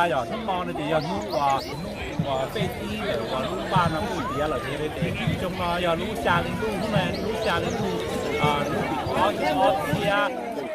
沙呀，他妈的呀，我飞机的，我路巴那不别了，这的，中啊呀，路下的路后面路下的路啊，路比奥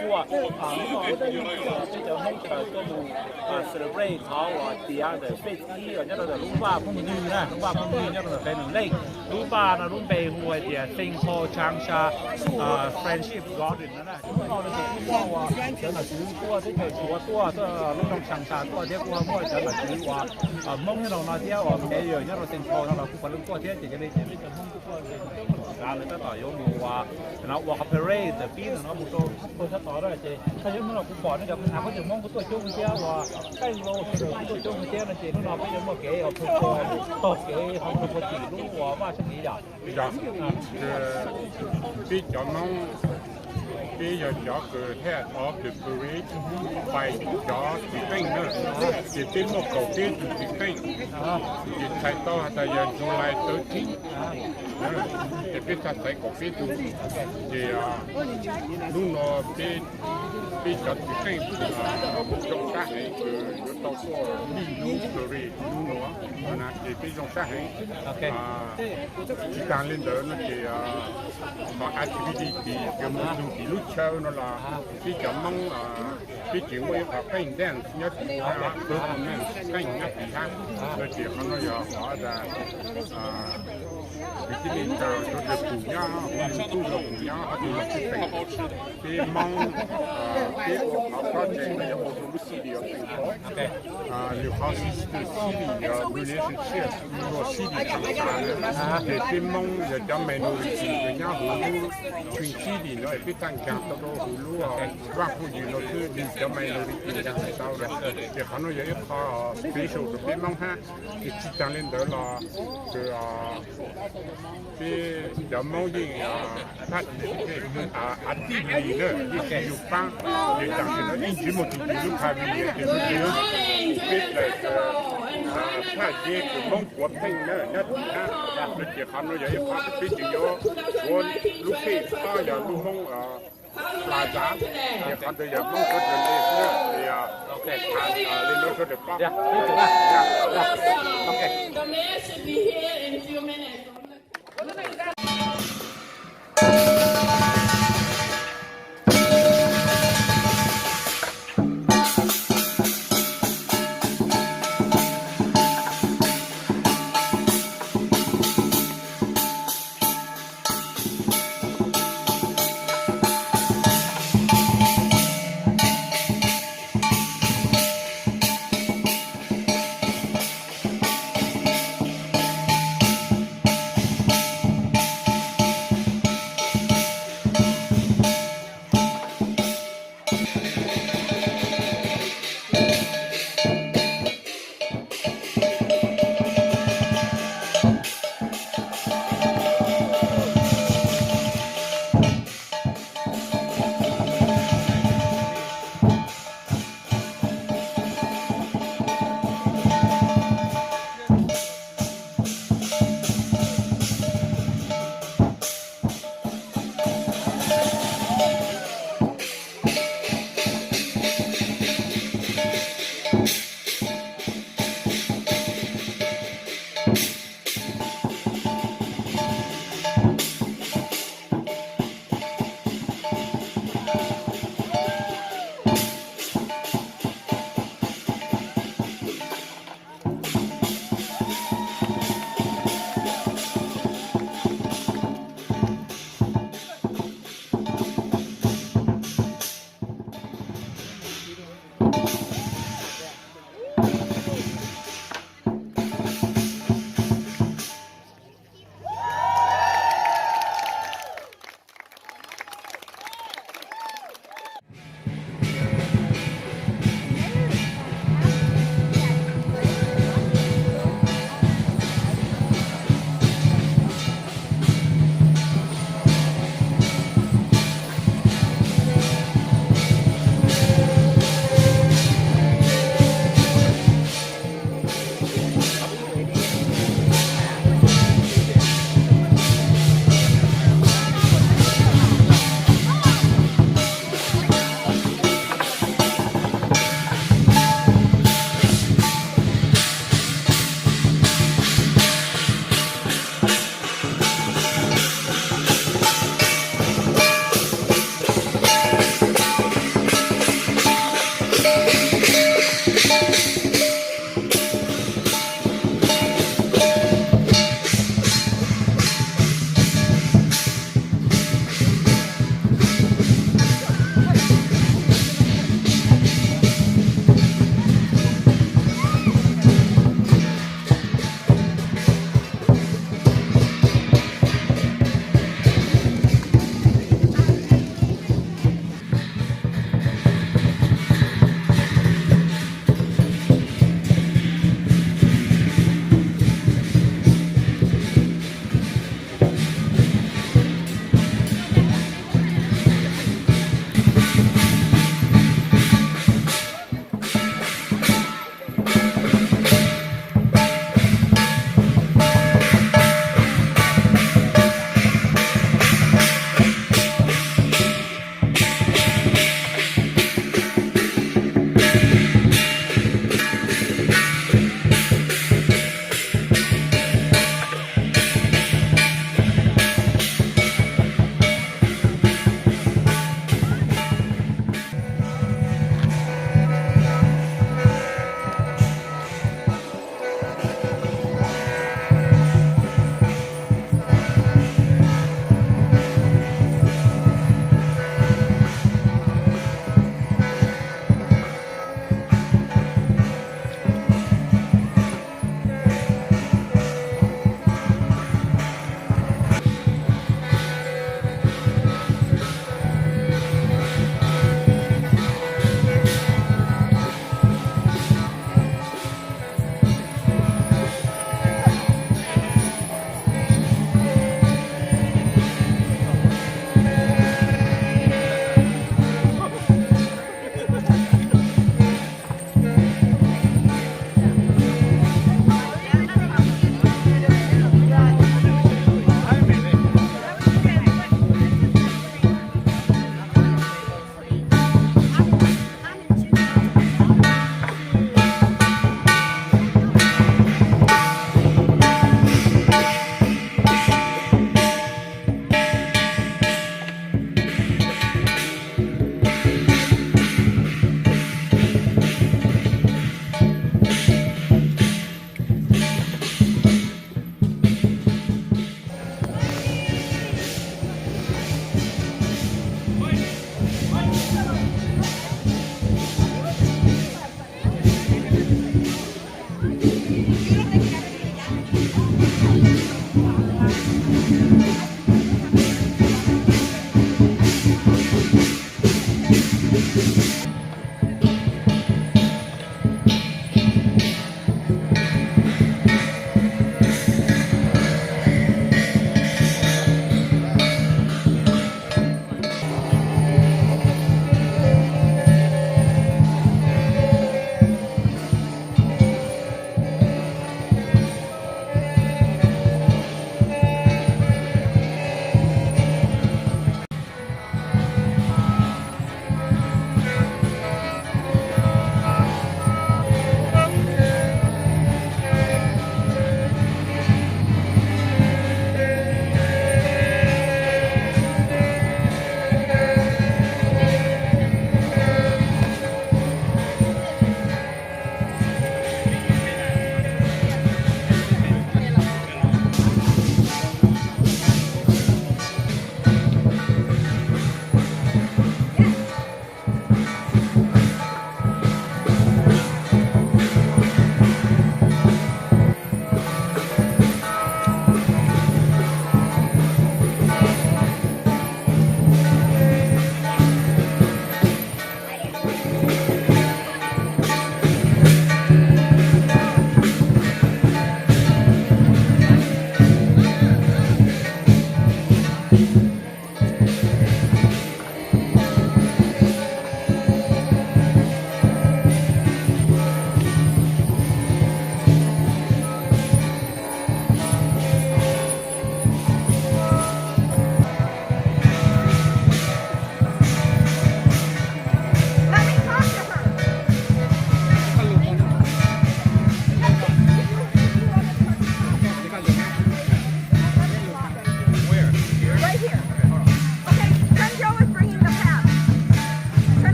ตัวนี่ก็จะอยู่ที่จะมุ่งแต่ตัวดูcelebrate เขาเดียร์แต่เฟสที่เนี่ยเราจะรู้ว่าพวกนี้นะรู้ว่าพวกนี้เนี่ยเราจะเป็นหนึ่งเล่รู้ว่านะรู้ไปหัวเดียร์สิงคโปร์ชางชาfriendship garden นั่นนะเราจะรู้ว่าเดี๋ยวเราจะรู้ตัวที่เป็นตัวรู้ต้องชางชาตัวเดียวว่าเดี๋ยวเราจะรู้ว่ามุ่งให้เราเที่ยวเที่ยวเนี่ยเราสิงคโปร์เราคู่กันรู้ตัวเที่ยวจะได้จะมุ่งตัวเลยการเลยตั้งแต่ยมูว่านะวอล์กเพเรสแต่ปีนึงนะมุโตตัวชัดต่อได้เจถ้ายังไม่เราคู่ก่อนนี่กับเขาจะมุ่งตัวจุ่มเที่ยวว่าใกล้โลตัวจุ่มเที่ยวนั่นเจเราไม่ยังมาเก๋เอาทุกคนต่อเก๋ทำตัวจีรู้ว่าช่วงนี้อย่างปีจอมน้องปีจะจ่อเกิดแท้ออกจากบริษัทไปจ่อติดเต้นเนอะติดเต้นหมดเก่าปีติดเต้นติดไทยต่อแต่ยังจุฬาตัวที่ติดปีทัดใส่กับปีตัวที่ลุงนอปีจัดติดเต้นจงสร้างให้คือต่อตัวมีลุงบริษัทลุงนอนะติดปีจงสร้างให้การเล่นเดินนั่นคือมาแอคทิวิตี้ที่เกี่ยวกับดูที่ลุกเช้านั่นล่ะที่จะมั่งที่จิ๋วไว้กับใกล้แดงยัดนะเพื่อทำให้ใกล้ยัดปีห้าแล้วเดี๋ยวเขาเราจะขอจะวิธีนี้จะเราจะปลูกหญ้าตู้เราปลูกหญ้าเขาจะมาที่เป็นที่มั่งที่เขาก็จะไม่ยอมดูซีดีของเขาหรือเขาซีดีrelationship ตัวซีดีต่างๆเนี่ยที่มั่งจะจำเมนูที่เป็นหญ้าหู群体里呢，也非常讲到到葫芦啊，软乎鱼呢是你จะไม่รู้ที่จะให้到的，也可能也有他非洲的边忙哈，ที่จังเล่นเดอละคือที่จะมองยิ่งถ้าอันที่ดีเนี่ยที่แกอยู่ฟังที่จังเห็นแล้วยิ่งที่หมดที่ลูกค้ามีที่ที่เยอะที่เลยถ้าเด็กมองกวดเพ่งเนี่ยเนี่ยนะแล้วเดี๋ยวเขาเนี่ยจะพาไปที่เยอะวนลูกพี่ก็อย่าลูกมองปลาจ้าเดี๋ยวเขาจะอย่ามองคนเดินเลยเนี่ยเดี๋ยวโอเคเล่นรถก็เดี๋ยวป้าโอเค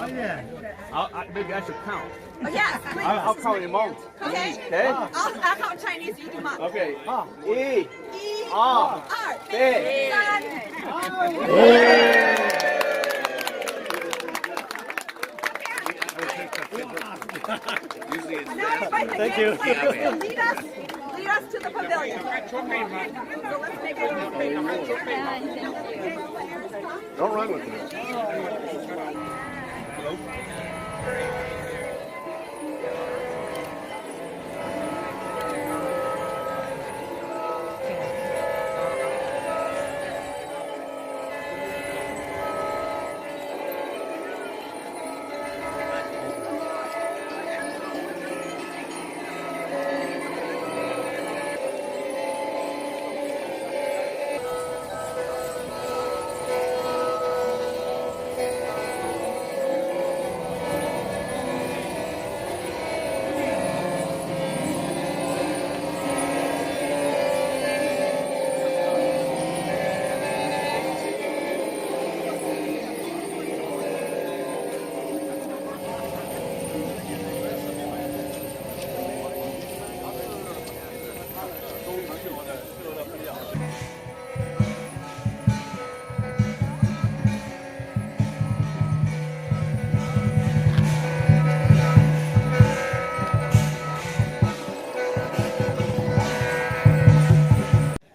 Maybe I should count. Oh, yes, please. I'll count in Hmong. Okay. Okay. I'll count Chinese. You do Hmong. Okay. 一、一、二、二、三。Thank you. Lead us to the pavilion. So let's make it. Don't run with me.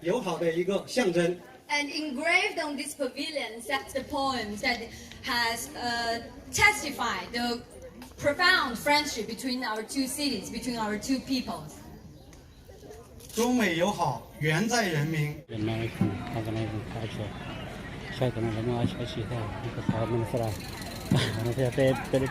友好的一个象征。 And engraved on this pavilion that's the poem that has testified the profound friendship between our two cities, between our two peoples. 中美友好，缘在人民。 saya kenal lama asyik-asyik dah. Kita sama mesra. Nanti saya tadi